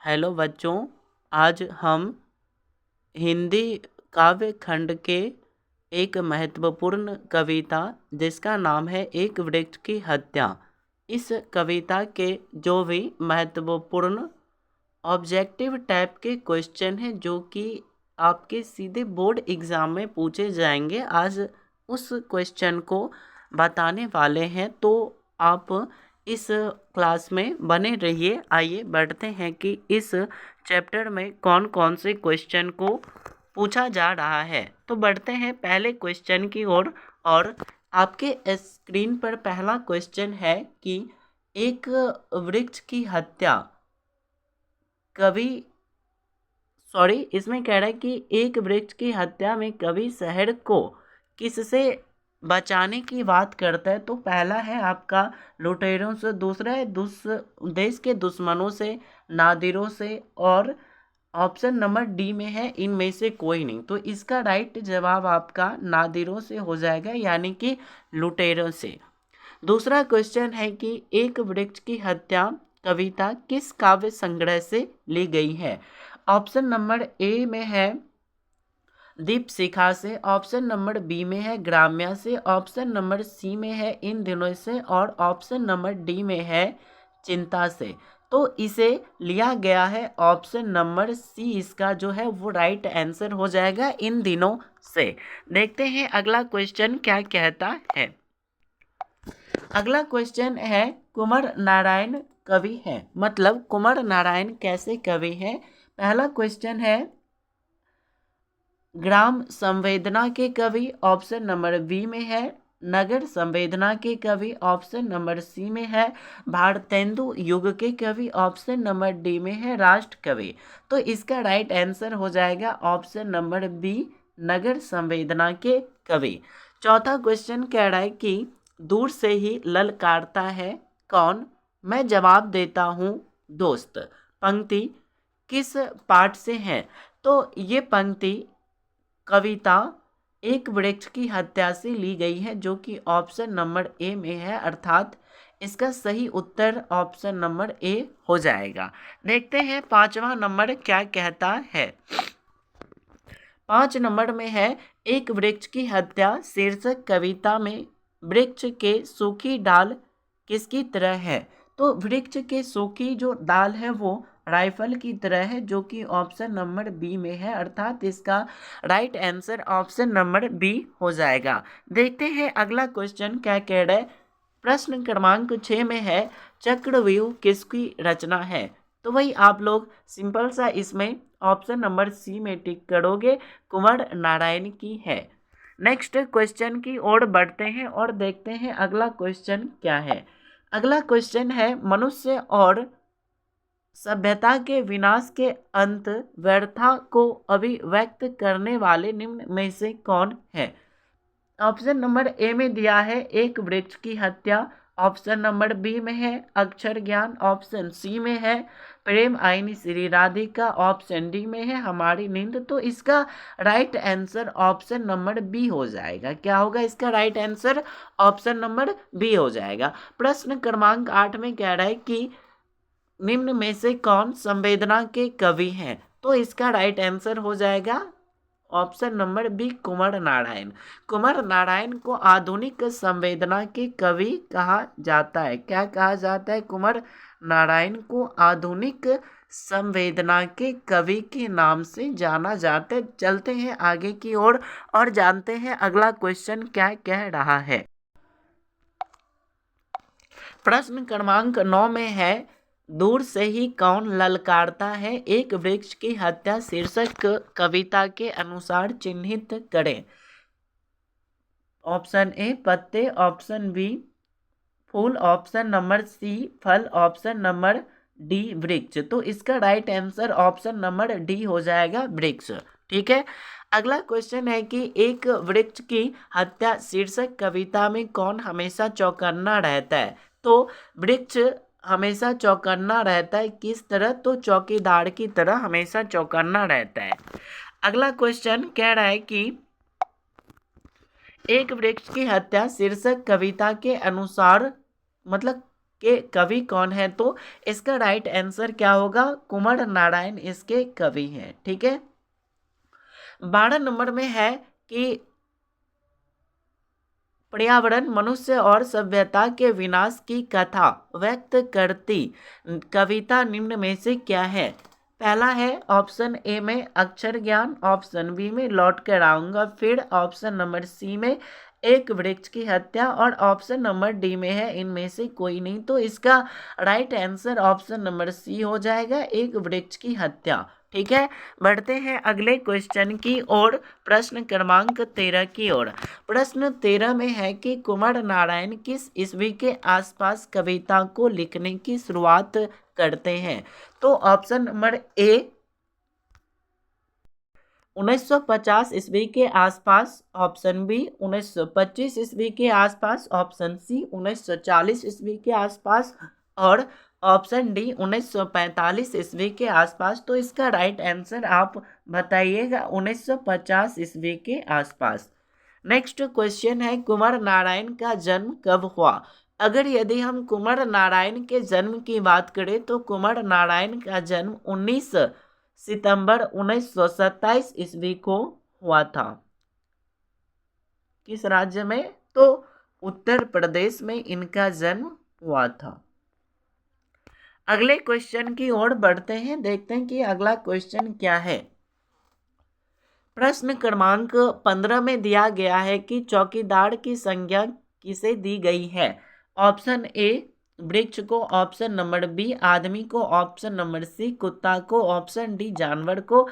Hello बच्चों, आज हम हिंदी काव्य खंड के एक महत्वपूर्ण कविता जिसका नाम है एक वृक्ष की हत्या। इस कविता के जो भी महत्वपूर्ण ऑब्जेक्टिव टाइप के क्वेश्चन हैं जो कि आपके सीधे बोर्ड एग्ज़ाम में पूछे जाएंगे, आज उस क्वेश्चन को बताने वाले हैं। तो आप इस क्लास में बने रहिए। आइए बढ़ते हैं कि इस चैप्टर में कौन कौन से क्वेश्चन को पूछा जा रहा है। तो बढ़ते हैं पहले क्वेश्चन की ओर। और आपके स्क्रीन पर पहला क्वेश्चन है कि एक वृक्ष की हत्या इसमें कह रहा है कि एक वृक्ष की हत्या में कवि शहर को किससे बचाने की बात करता है। तो पहला है आपका लुटेरों से, दूसरा है देश के दुश्मनों से, नादिरों से, और ऑप्शन नंबर डी में है इनमें से कोई नहीं। तो इसका राइट जवाब आपका नादिरों से हो जाएगा, यानी कि लुटेरों से। दूसरा क्वेश्चन है कि एक वृक्ष की हत्या कविता किस काव्य संग्रह से ली गई है। ऑप्शन नंबर ए में है दीपशिखा से, ऑप्शन नंबर बी में है ग्राम्या से, ऑप्शन नंबर सी में है इन दिनों से, और ऑप्शन नंबर डी में है चिंता से। तो इसे लिया गया है ऑप्शन नंबर सी, इसका जो है वो राइट आंसर हो जाएगा, इन दिनों से। देखते हैं अगला क्वेश्चन क्या कहता है। अगला क्वेश्चन है कुमार नारायण कवि हैं, मतलब कुमार नारायण कैसे कवि हैं। पहला क्वेश्चन है ग्राम संवेदना के कवि, ऑप्शन नंबर बी में है नगर संवेदना के कवि, ऑप्शन नंबर सी में है भारतेंदु युग के कवि, ऑप्शन नंबर डी में है राष्ट्र कवि। तो इसका राइट आंसर हो जाएगा ऑप्शन नंबर बी, नगर संवेदना के कवि। चौथा क्वेश्चन कह रहा है कि दूर से ही ललकारता है कौन। मैं जवाब देता हूँ दोस्त। पंक्ति किस पाठ से है। तो ये पंक्ति कविता एक वृक्ष की हत्या से ली गई है, जो कि ऑप्शन नंबर ए में है, अर्थात इसका सही उत्तर ऑप्शन नंबर ए हो जाएगा। देखते हैं पांचवा नंबर क्या कहता है। 5 नंबर में है एक वृक्ष की हत्या शीर्षक कविता में वृक्ष के सूखी डाल किसकी तरह है। तो वृक्ष के सूखी जो डाल है वो राइफल की तरह है, जो कि ऑप्शन नंबर बी में है, अर्थात इसका right answer option number B हो जाएगा। देखते हैं अगला क्वेश्चन क्या कह रहा है। प्रश्न क्रमांक 6 में है चक्रव्यूह किसकी रचना है। तो वही आप लोग सिंपल सा इसमें ऑप्शन नंबर सी में टिक करोगे, कुंवर नारायण की है। नेक्स्ट क्वेश्चन की ओर बढ़ते हैं और देखते हैं अगला क्वेश्चन क्या है। अगला क्वेश्चन है मनुष्य और सभ्यता के विनाश के अंत व्यर्था को अभिव्यक्त करने वाले निम्न में से कौन है। ऑप्शन नंबर ए में दिया है एक वृक्ष की हत्या, ऑप्शन नंबर बी में है अक्षर ज्ञान, ऑप्शन सी में है प्रेम आईनी श्री राधिका, ऑप्शन डी में है हमारी नींद। तो इसका right answer option number B हो जाएगा। क्या होगा इसका right answer option number B हो जाएगा। प्रश्न क्रमांक 8 में कह रहा है कि निम्न में से कौन संवेदना के कवि हैं। तो इसका राइट आंसर हो जाएगा option number B, Kumar Narayan. Kumar Narayan को आधुनिक संवेदना के कवि कहा जाता है। क्या कहा जाता है। कुमार नारायण को आधुनिक संवेदना के कवि के नाम से जाना जाता है। चलते हैं आगे की ओर और जानते हैं अगला क्वेश्चन क्या कह रहा है। प्रश्न क्रमांक 9 में है दूर से ही कौन ललकारता है एक वृक्ष की हत्या शीर्षक कविता के अनुसार चिन्हित करें। ऑप्शन ए पत्ते, option B full, option number सी फल, ऑप्शन नंबर डी वृक्ष। तो इसका right answer option number D हो जाएगा वृक्ष। ठीक है। अगला क्वेश्चन है कि एक वृक्ष की हत्या शीर्षक कविता में कौन हमेशा चौकन्ना रहता है। तो वृक्ष हमेशा चौकन्ना रहता है किस तरह। तो चौकीदार की तरह हमेशा चौकन्ना रहता है। अगला क्वेश्चन कह रहा है कि एक वृक्ष की हत्या शीर्षक कविता के अनुसार, मतलब के कवि कौन है? तो इसका राइट आंसर क्या होगा? कुमार नारायण इसके कवि हैं। ठीक है। 12 नंबर में है कि पर्यावरण मनुष्य और सभ्यता के विनाश की कथा व्यक्त करती कविता निम्न में से क्या है? पहला है ऑप्शन ए में अक्षर ज्ञान, ऑप्शन बी में लौट कर आऊंगा, फिर ऑप्शन नंबर सी में एक वृक्ष की हत्या, और ऑप्शन नंबर डी में है इनमें से कोई नहीं। तो इसका right answer option number C हो जाएगा, एक वृक्ष की हत्या। ठीक है। बढ़ते हैं अगले क्वेश्चन की ओर, प्रश्न क्रमांक 13 की ओर। प्रश्न 13 में है कि कुमार नारायण किस ईस्वी के आसपास कविता को लिखने की शुरुआत करते हैं? तो ऑप्शन नंबर ए 1950 ईस्वी के आसपास, ऑप्शन बी 1925 ईस्वी के आसपास, ऑप्शन सी 1940 ईस्वी के आसपास, और ऑप्शन डी 1945 ईस्वी के आसपास। तो इसका राइट आंसर आप बताइएगा, 1950 ईस्वी के आसपास। नेक्स्ट क्वेश्चन है कुमार नारायण का जन्म कब हुआ? अगर यदि हम कुमार नारायण के जन्म की बात करें तो कुमार नारायण का जन्म 19 सितंबर 1927 ईस्वी को हुआ था। किस राज्य में? तो उत्तर प्रदेश में इनका जन्म हुआ था। अगले क्वेश्चन की ओर बढ़ते हैं, देखते हैं कि अगला क्वेश्चन क्या है। प्रश्न क्रमांक 15 में दिया गया है कि चौकीदार की संज्ञा किसे दी गई है? ऑप्शन ए वृक्ष को, ऑप्शन नंबर बी आदमी को, ऑप्शन नंबर सी कुत्ता को, ऑप्शन डी जानवर को,